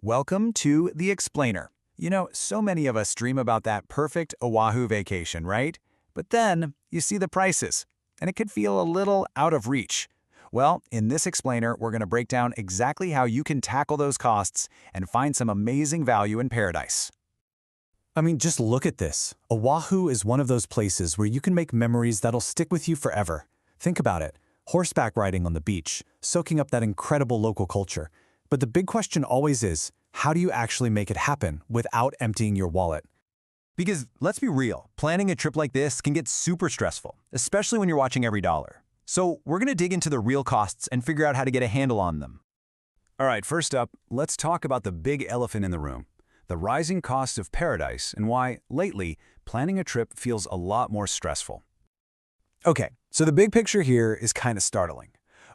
Welcome to The Explainer. You know, so many of us dream about that perfect Oahu vacation, right? But then you see the prices, and it could feel a little out of reach. Well, in this Explainer, we're going to break down exactly how you can tackle those costs and find some amazing value in paradise. I mean, just look at this. Oahu is one of those places where you can make memories that'll stick with you forever. Think about it. Horseback riding on the beach, soaking up that incredible local culture. But the big question always is, how do you actually make it happen without emptying your wallet? Because let's be real, planning a trip like this can get super stressful, especially when you're watching every dollar. So we're going to dig into the real costs and figure out how to get a handle on them. All right, first up, let's talk about the big elephant in the room, the rising costs of paradise and why, lately, planning a trip feels a lot more stressful. Okay, so the big picture here is kind of startling.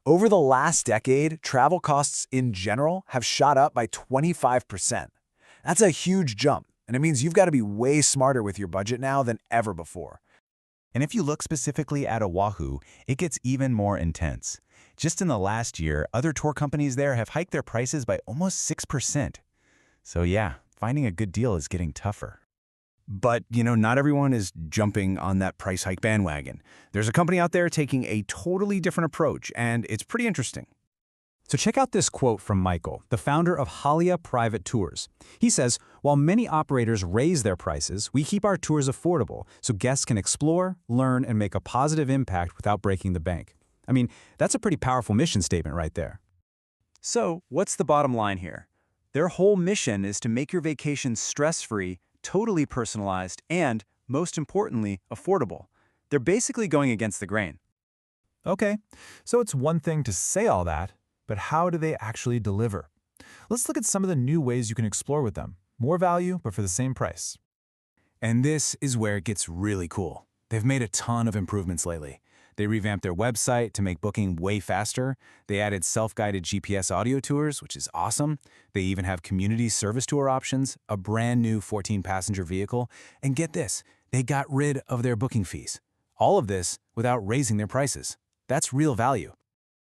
Over the last decade, travel costs in general have shot up by 25%. That's a huge jump, and it means you've got to be way smarter with your budget now than ever before. And if you look specifically at Oahu, it gets even more intense. Just in the last year, other tour companies there have hiked their prices by almost 6%. So yeah, finding a good deal is getting tougher. But, not everyone is jumping on that price hike bandwagon. There's a company out there taking a totally different approach, and it's pretty interesting. So check out this quote from Michael, the founder of Halia Private Tours. He says, "While many operators raise their prices, we keep our tours affordable so guests can explore, learn, and make a positive impact without breaking the bank." I mean, that's a pretty powerful mission statement right there. So what's the bottom line here? Their whole mission is to make your vacation stress-free, totally personalized, and, most importantly, affordable. They're basically going against the grain. Okay, so it's one thing to say all that, but how do they actually deliver? Let's look at some of the new ways you can explore with them. More value, but for the same price. And this is where it gets really cool. They've made a ton of improvements lately. They revamped their website to make booking way faster. They added self-guided GPS audio tours, which is awesome. They even have community service tour options, a brand new 14-passenger vehicle, and get this, they got rid of their booking fees. All of this without raising their prices. That's real value.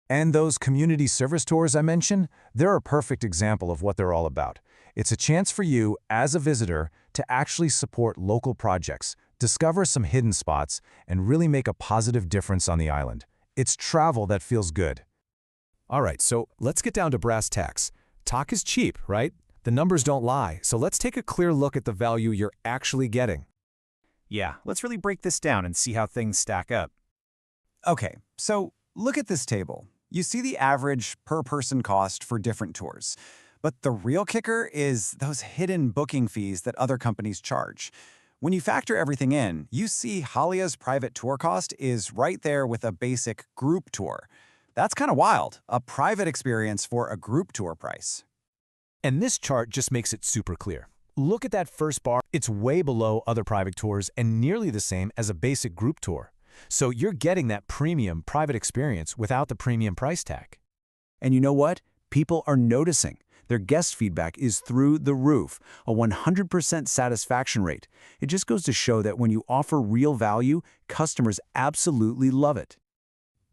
And those community service tours I mentioned, they're a perfect example of what they're all about. It's a chance for you, as a visitor, to actually support local projects, discover some hidden spots, and really make a positive difference on the island. It's travel that feels good. All right, so let's get down to brass tacks. Talk is cheap, right? The numbers don't lie, so let's take a clear look at the value you're actually getting. Yeah, let's really break this down and see how things stack up. Okay, so look at this table. You see the average per-person cost for different tours. But the real kicker is those hidden booking fees that other companies charge. When you factor everything in, you see Halia's private tour cost is right there with a basic group tour. That's kind of wild, a private experience for a group tour price. And this chart just makes it super clear. Look at that first bar. It's way below other private tours and nearly the same as a basic group tour. So you're getting that premium private experience without the premium price tag. And you know what? People are noticing. Their guest feedback is through the roof, a 100% satisfaction rate. It just goes to show that when you offer real value, customers absolutely love it.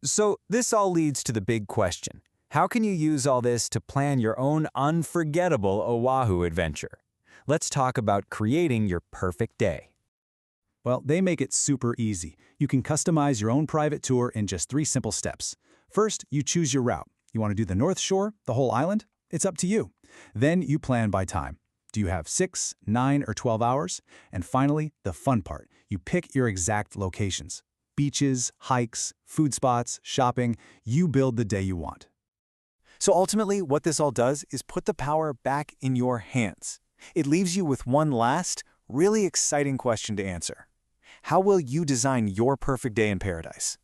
So this all leads to the big question. How can you use all this to plan your own unforgettable Oahu adventure? Let's talk about creating your perfect day. Well, they make it super easy. You can customize your own private tour in just 3 simple steps. First, you choose your route. You want to do the North Shore, the whole island? It's up to you. Then you plan by time. Do you have 6, 9, or 12 hours? And finally, the fun part. You pick your exact locations. Beaches, hikes, food spots, shopping. You build the day you want. So ultimately, what this all does is put the power back in your hands. It leaves you with one last, really exciting question to answer. How will you design your perfect day in paradise?